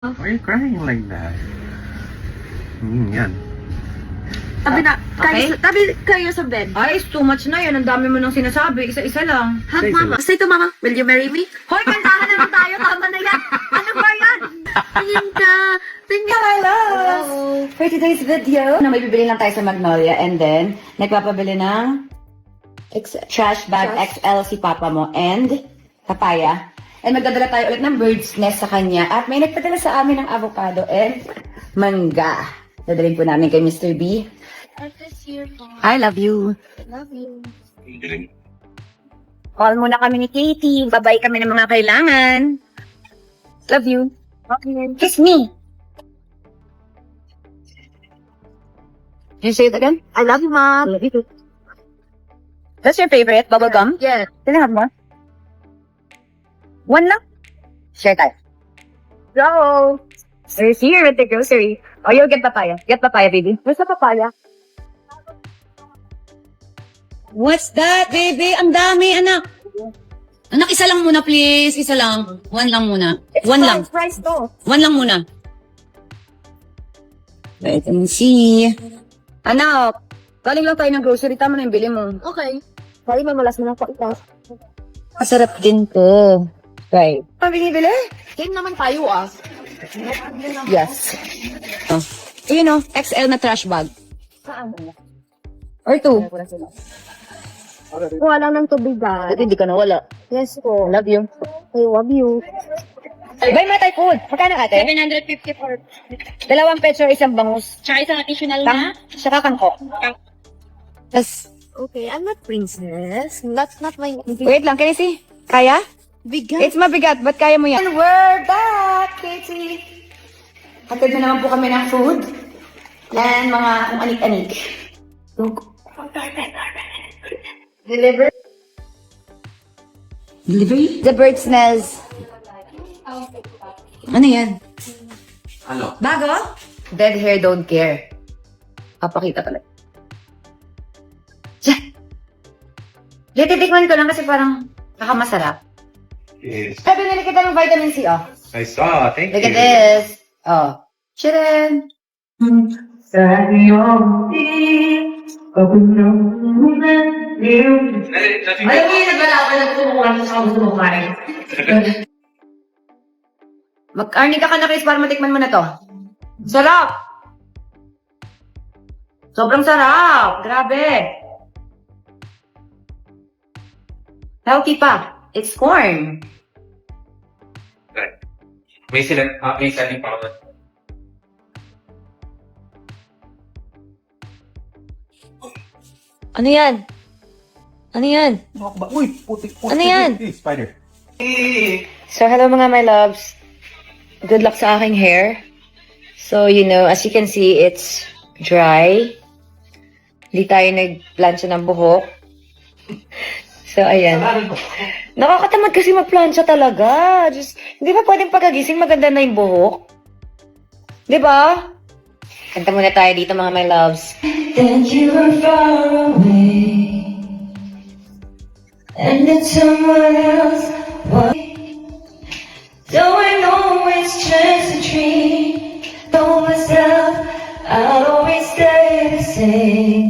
Why are you crying like that? Yan. Tabi na, Okay. tabi kayo sa bed. Ay, it's too much na yan. Ang dami mo nang sinasabi. Isa-isa lang. Hug Say mama. Say to mama, will you marry me? Hoy, kantahan naman tayo. Tama na yan. Ano ba yan? Tingin ka. Tingin. Hello! For today's video, may bibili lang tayo sa Magnolia and then, nagpapabili ng trash bag XL si Papa mo and papaya. And magdadala tayo ulit ng bird's nest sa kanya. At may nagpadala sa amin ng avocado and mangga. Dadalhin po namin kay Mr. B. I love you. Love you. Call muna kami ni Katie. Babay kami ng mga kailangan. Love you. Okay. Kiss me. Can you say it again? I love you, mom. Love you too. That's your favorite? Bubble gum? Yes. Can I have more? One lang? Share tayo. Go. We're here at the grocery. Oh, you'll get papaya. Get papaya, baby. Where's the papaya? What's that, baby? Ang dami, anak. Anak, isa lang muna, please. Isa lang. One lang muna. One lang. Price to. One lang muna. Wait and see. Anak, galing lang tayo ng grocery. Tama na yung bili mo. Okay. Sorry, mamalas mo lang po ito. Masarap din to. Right. Ano binibili? Game naman tayo, ah. Yes. Oh. You know, XL na trash bag. Saan? Or two. Kuha lang ng tubigan. Ba't hindi ka nawala? Yes po. Love you. I love you. Buy mo tayo food. Magkano ate? 750 for... 2 peso, isang bangus. Tsaka isang additional Tang, saka kangkok. Tas, Okay, I'm not princess. That's not my... Wait lang, can I see? Kaya? Bigat. It's mabigat, ba't kaya mo yan? And we're back, Katie! Hatid na naman po kami ng food. And mga kung anik-anik. Deliver. delivery? The bird's nest. Ano yan? Ano? Bago? Dead hair don't care. Papakita pala. Titikman ko lang kasi parang nakamasarap. Yes. Sabi nila kita ng vitamin C, oh. I saw. Thank Look you. at this. Oh. Chirin. Alam mo yung nagbalaban ng tumukulan sa gusto mo kumain. Mag-arnica ka na, Chris, para matikman mo na to. Sarap! Sobrang sarap! Grabe! Healthy pa. It's corn. Right. May selling powder. Ano yan? Ano yan? Uy, putik. Ano yan? Spider. So, hello mga my loves. Good luck sa aking hair. So, you know, as you can see, it's dry. Hindi tayo nagplansya ng buhok. So, ayan. Nakakatamad kasi magplansya talaga. Just, hindi ba pwedeng pagkagising maganda na yung buhok? Di ba? Kanta muna tayo dito mga my loves. Then you were far away, and then someone else was. Don't always change the dream. Told myself I'll always stay the same.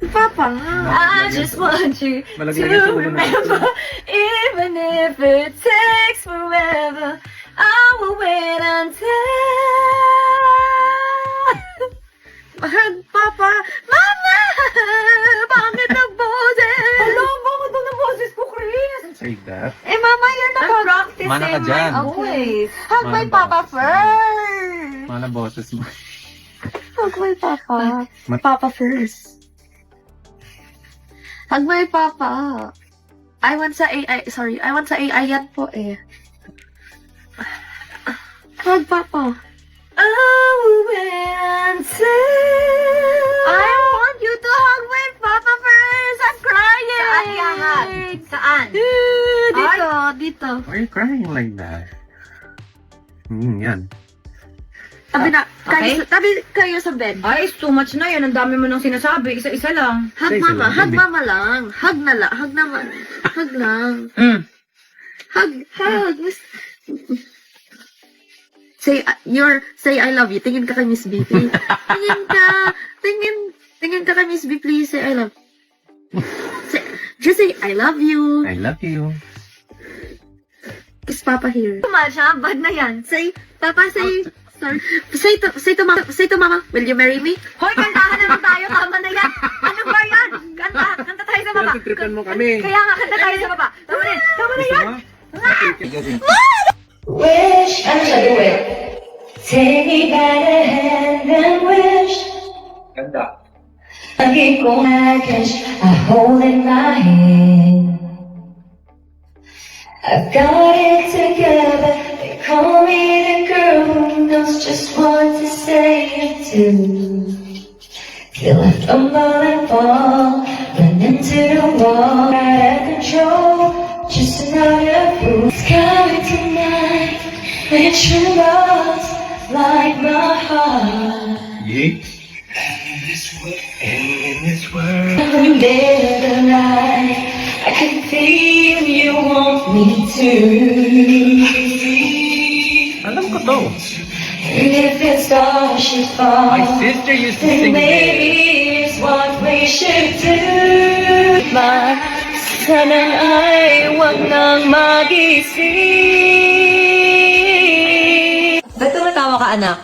Papa. I just want you Malaglag yung to ulo na. remember, even if it takes forever, I will wait until. Mahal, Papa. Mama! Bakit nagboses? Hello, bakit doon ang boses ko, Chris? Say that. Eh, Mama, you're not Practice Mana ka in dyan. my voice. Hug my Mana Papa boses. first. Mana boses mo. Hug my Papa. Papa first. Hug my Papa. I want sa AI yan po eh. Hug Papa. I will wait until. I want you to hug my Papa first. I'm crying. Saan ka hug? Saan? Dito, dito. Why are you crying like that? Yan. Tabi na, Okay. tabi kayo sa bed. Ay, it's too much na yan. Ang dami mo nang sinasabi. Isa-isa lang. Hug Say mama, so, hug baby. mama lang. Hug na lang, hug naman. Hug lang. Mm. Hug. say I love you. Tingin ka kay Miss B, please. Tingin ka kay Miss B, please. Say I love just say I love you. I love you. Kiss Papa here. Masha, bad na yan. Say, Papa, say, sorry. Say to Mama, will you marry me? Hoy, kantahan naman tayo. Tama na yan. Ano ba yan? Kanta tayo sa baba. Tripan mo kami. Kaya nga, kanta tayo sa baba. Tama na yan. Wish, ano siya, do it. Take me by the hand and wish. Ganda. Lagi kong cash I hold in my hand. I've got it together. They call me the girl who knows just what to say and do. Till I stumble and fall, run into the wall, out of control, just another fool. It's coming tonight, and true love's like my heart. Yeah. In this world. In the middle of the night, I can feel you want me to. Alam ko to. And if it's all should fall, My sister used to then sing maybe this. it's what we should do. Sanang ay huwag nang magising. Ba't tumatawa ka, anak?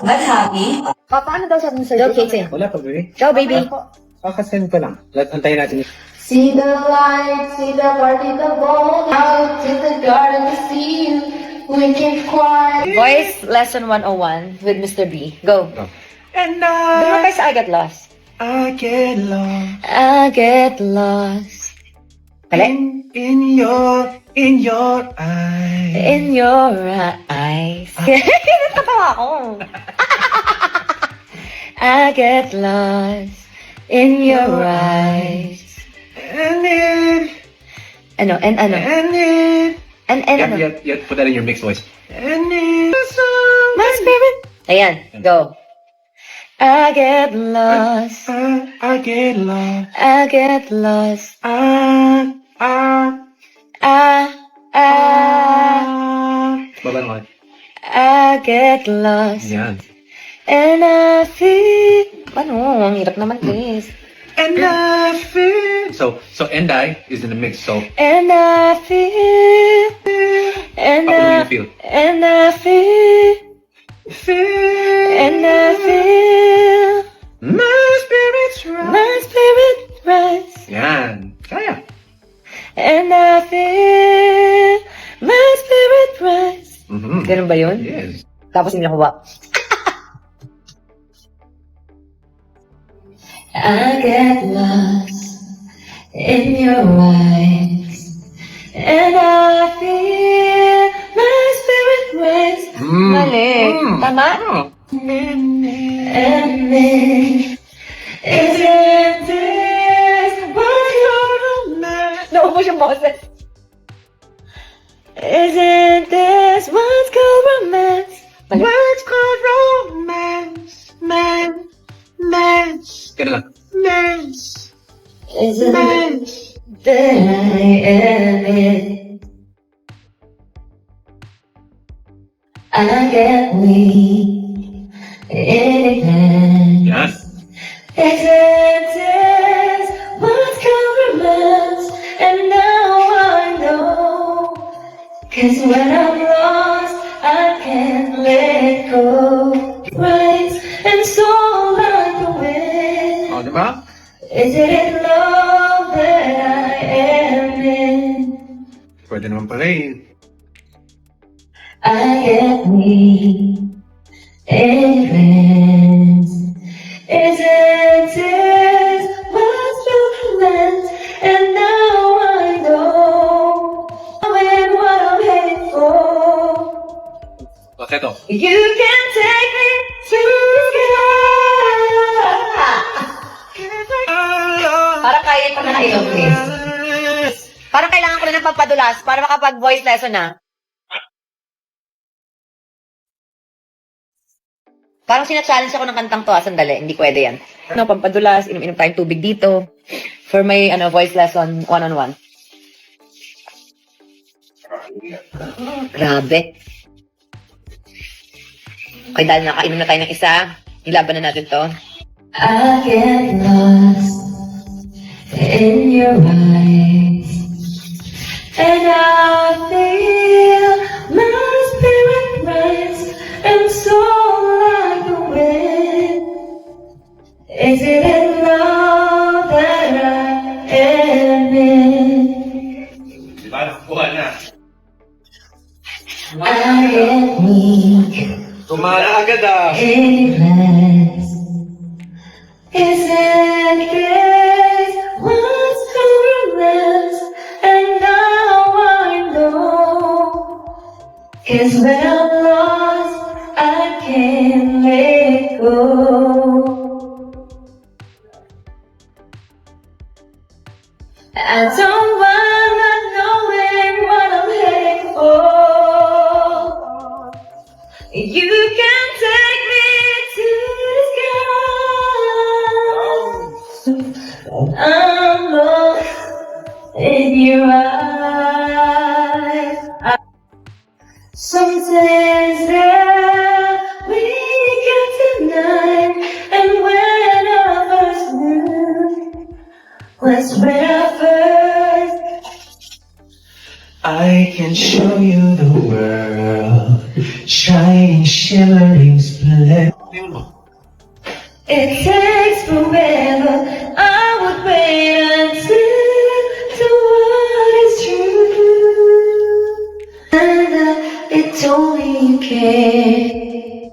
Ba't happy? Paano daw sabi mo sa'yo? Okay, say. Wala pa, baby. Go, baby. Kakasend ko lang. Antayin natin. See the lights, see the party, the ball, out to the garden to see you. We can quiet. Voice lesson 101 with Mr. B. Go. And Doon mo kayo sa I Get Lost. I get lost I get lost. Kali? in your eyes. In your eyes. Natatawa ako. I get lost in your eyes. And it, Ano? And ano? and it, And ano? You put that in your mixed voice. and it. My spirit. Ayan. Go. I get lost. I get lost. I get lost. I Baba naman. I get lost. Yan. And I feel... Ano? Ang hirap naman, please. and I feel. So and I is in the mix. So And I feel... And how do I... you feel? And I feel... And I feel... My spirit's right. My spirit rise. Yan. Kaya. And I feel... My spirit rise. Mm-hmm. Ganun ba yun? Yes. Tapos hindi nakuha. I get lost in your eyes, and I feel my spirit rise. Mali. Tama? And then, isn't this what you're meant? Naubos yung boses. Isn't this what's called romance? Mali. What's called romance, man. Kaya lang. Mess. Isn't Mess. that I am it? I get weak in hand. Yan. Isn't this what's called romance? And now I know. 'Cause when I'm lost, I can't let go. Rise and soar like the wind. O, di ba? Is it love that I am in? Pwede naman pala eh. I get weak in hands. Isn't it what's romance? And now I know when what I'm headed for. O, eto. You can take me to the sky. Parang kaya pa na ilong, please. Parang kailangan ko na ng pampadulas para makapag-voice lesson na. Parang sina-challenge ako ng kantang to, sandali. Hindi pwede yan. No, pampadulas, inom-inom tayong tubig dito. For my voice lesson, one-on-one. Grabe. Okay, dahil nakainom na tayo ng isa, ilaban na natin to. I get lost in your eyes, and I feel my spirit rise and soar like the wind. Is it in love that I am in? I get weak. Tumala agad ah. Any less? Isn't this what's romance? And now I know. 'Cause when I'm lost, I can't let go. I don't mind not knowing what I'm heading for. You can take me to the sky. I'm lost in your eyes. Sometimes we get tonight, and when I first knew was when I first. I can show you the world, shining, shimmering, splendid. It takes forever. I would wait until the world is true, and it's only you care.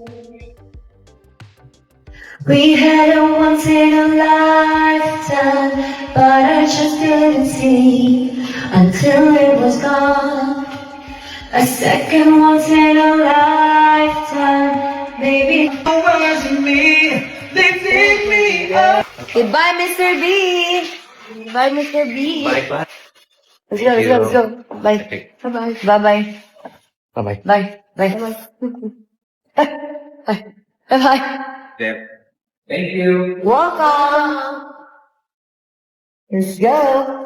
We had a once in a lifetime, but I just didn't see until it was gone. A second once in a lifetime, maybe. The words of me, they pick me up. Goodbye, Mr. B! Bye, Mr. B! Bye-bye. Let's go, let's go, let's go. Bye. Bye-bye. Bye-bye. Bye-bye. Bye. Bye. Bye. Bye-bye. Thank you. Welcome! Let's go!